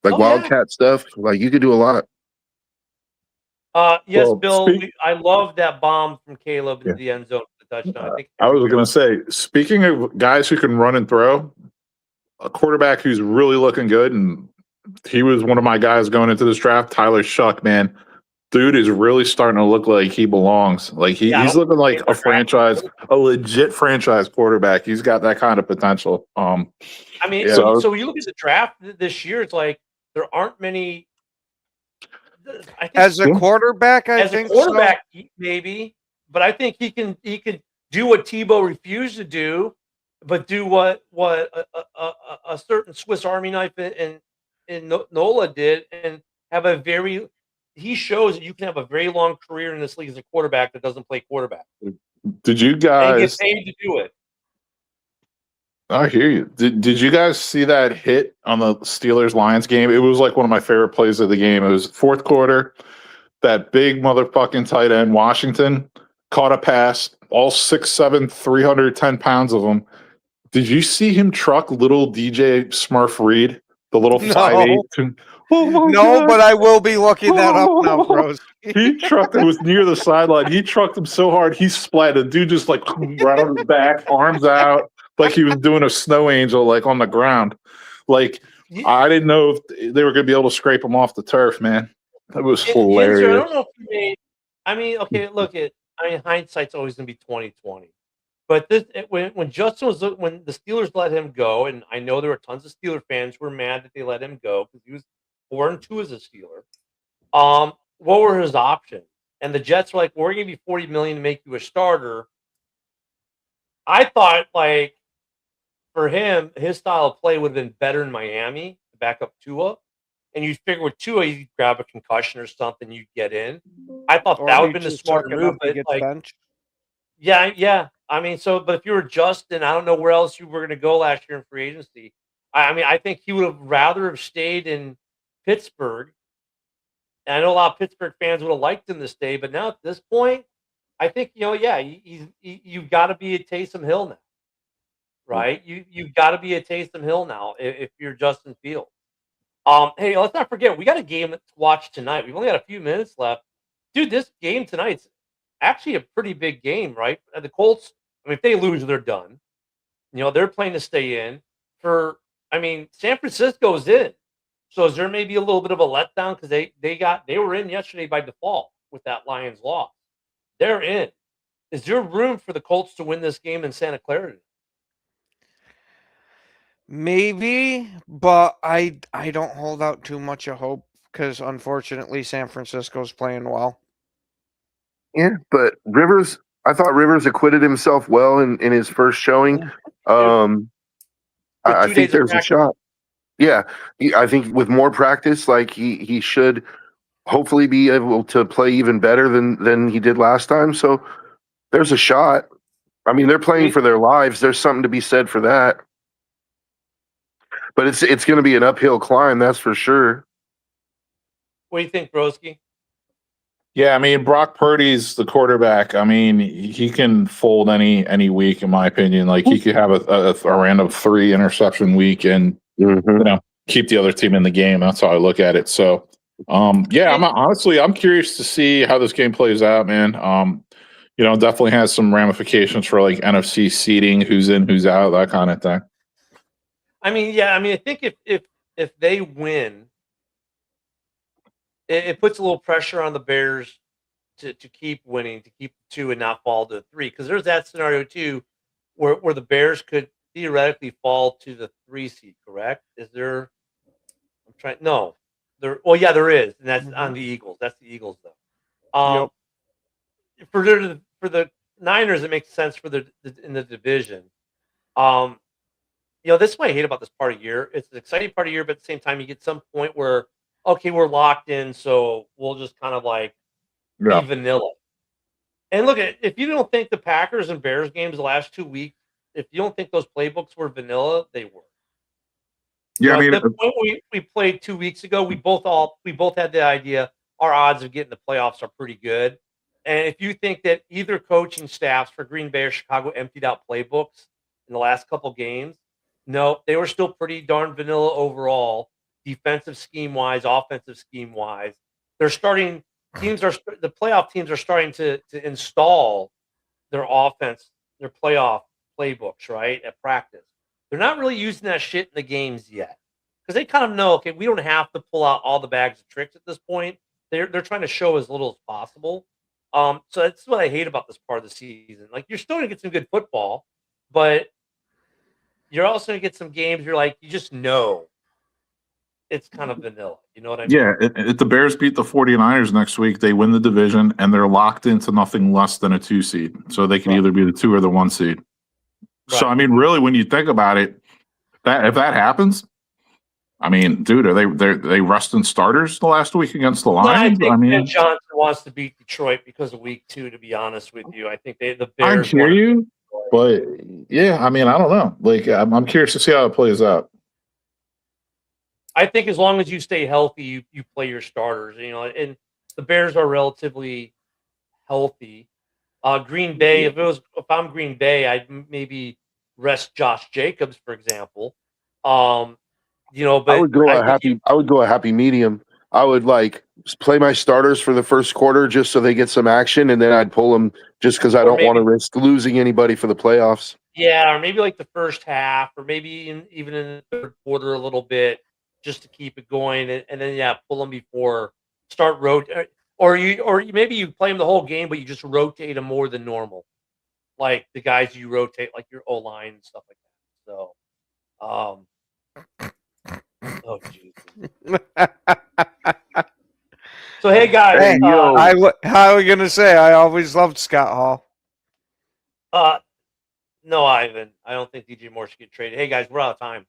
Wildcat stuff. Like you could do a lot. Yes, Bill. I love that bomb from Caleb into the end zone for the touchdown. I was going to say, speaking of guys who can run and throw, a quarterback who's really looking good, and he was one of my guys going into this draft, Tyler Shuck, man. Dude is really starting to look like he belongs. Like he's looking like a legit franchise quarterback. He's got that kind of potential. So you look at the draft this year, it's like there aren't many. As a quarterback, I think maybe, but I think he can do what Tebow refused to do, but do what a certain Swiss Army knife in Nola did, and have he shows that you can have a very long career in this league as a quarterback that doesn't play quarterback. Did you guys get paid to do it? I hear you. Did you guys see that hit on the Steelers-Lions game? It was like one of my favorite plays of the game. It was fourth quarter. That big motherfucking tight end, Washington, caught a pass, all 6'7", 310 pounds of him. Did you see him truck little DJ Smurf Reed, the little 5'8"? No, but I will be looking that up now, bros. He trucked him, was near the sideline. He trucked him so hard, he splat. The dude just like right on his back, arms out, like he was doing a snow angel, like on the ground. Like, I didn't know if they were going to be able to scrape him off the turf, man. That was hilarious. I don't know if he made. Hindsight's always going to be 20/20. But when Justin when the Steelers let him go, and I know there were tons of Steeler fans who were mad that they let him go because he was 4-2 as a Steeler. What were his options? And the Jets were like, "We're going to give you $40 million to make you a starter." I thought, like, for him, his style of play would have been better in Miami to back up Tua. And you figure with Tua, you'd grab a concussion or something, you'd get in. I thought that would have been the smarter move. But like, Yeah. I mean, but if you were Justin, I don't know where else you were going to go last year in free agency. I mean, I think he would have rather have stayed in Pittsburgh. And I know a lot of Pittsburgh fans would have liked him to stay, but now at this point, I think yeah, you've got to be a Taysom Hill now, right? You've got to be a Taysom Hill now if you're Justin Fields. Hey, let's not forget we got a game to watch tonight. We've only got a few minutes left, dude. This game tonight's actually a pretty big game, right? The Colts. I mean, if they lose, they're done. They're playing to stay in. San Francisco's in. So is there maybe a little bit of a letdown because they were in yesterday by default with that Lions loss. They're in. Is there room for the Colts to win this game in Santa Clara? Maybe, but I don't hold out too much of hope because unfortunately San Francisco's playing well. Yeah, but I thought Rivers acquitted himself well in his first showing. I think there's a shot. Yeah, I think with more practice, like he should hopefully be able to play even better than he did last time. So there's a shot. I mean, they're playing for their lives. There's something to be said for that. But it's going to be an uphill climb, that's for sure. What do you think, Broski? Yeah, I mean, Brock Purdy's the quarterback. I mean, he can fold any week, in my opinion. Like he could have a random 3 interception week and keep the other team in the game. That's how I look at it. So, yeah, I'm curious to see how this game plays out, man. Definitely has some ramifications for like NFC seeding, who's in, who's out, that kind of thing. I mean, yeah, I think if they win, it puts a little pressure on the Bears to keep winning, to keep 2 and not fall to 3. Because there's that scenario too, where the Bears could theoretically fall to the 3 seed. Correct? Is there? I'm trying. No, there. Well, yeah, there is, and that's on the Eagles. That's the Eagles, though. For the Niners, it makes sense for in the division. This is what I hate about this part of year. It's an exciting part of year, but at the same time, you get some point where, okay, we're locked in, so we'll just kind of like be vanilla. And look, if you don't think the Packers and Bears games the last 2 weeks, if you don't think those playbooks were vanilla, they were. Yeah, at the point we played 2 weeks ago, we both had the idea our odds of getting the playoffs are pretty good. And if you think that either coaching staffs for Green Bay or Chicago emptied out playbooks in the last couple games, no, they were still pretty darn vanilla overall, defensive scheme wise, offensive scheme wise. They're starting the playoff teams are starting to install their offense, their playoff playbooks, right, at practice. They're not really using that shit in the games yet because they kind of know, okay, we don't have to pull out all the bags of tricks at this point. They're trying to show as little as possible. So that's what I hate about this part of the season. Like, you're still going to get some good football, but you're also going to get some games you're like, you just know it's kind of vanilla. You know what I mean? Yeah, if the Bears beat the 49ers next week, they win the division, and they're locked into nothing less than a 2 seed. So they can either be the 2 or the 1 seed. Right. So, I mean, really, when you think about it, if that happens, I mean, dude, are they resting starters the last week against the Lions? No, I think Ben Johnson wants to beat Detroit because of week 2, to be honest with you. I think the Bears. I hear you, but yeah, I mean, I don't know. Like, I'm curious to see how it plays out. I think as long as you stay healthy, you play your starters, and the Bears are relatively healthy. Green Bay, if I'm Green Bay, I'd maybe rest Josh Jacobs, for example. But I would go a happy medium. I would like play my starters for the first quarter just so they get some action, and then I'd pull them just because I don't want to risk losing anybody for the playoffs. Yeah, or maybe like the first half, or maybe even in the third quarter a little bit, just to keep it going, and then pull them before start rotate, or maybe you play them the whole game, but you just rotate them more than normal, like the guys you rotate, like your O-line and stuff like that. So, oh Jesus. So hey guys, how are we gonna say? I always loved Scott Hall. No, Ivan. I don't think DJ Moore should get traded. Hey guys, we're out of time.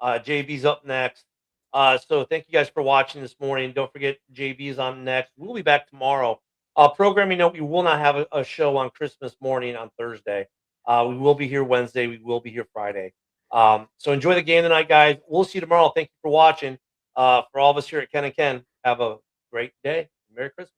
JB's up next. So thank you guys for watching this morning. Don't forget JB's on next. We'll be back tomorrow. Programming note: we will not have a show on Christmas morning on Thursday. We will be here Wednesday. We will be here Friday. So enjoy the game tonight, guys. We'll see you tomorrow. Thank you for watching. For all of us here at Ken and Ken, have a great day. Merry Christmas.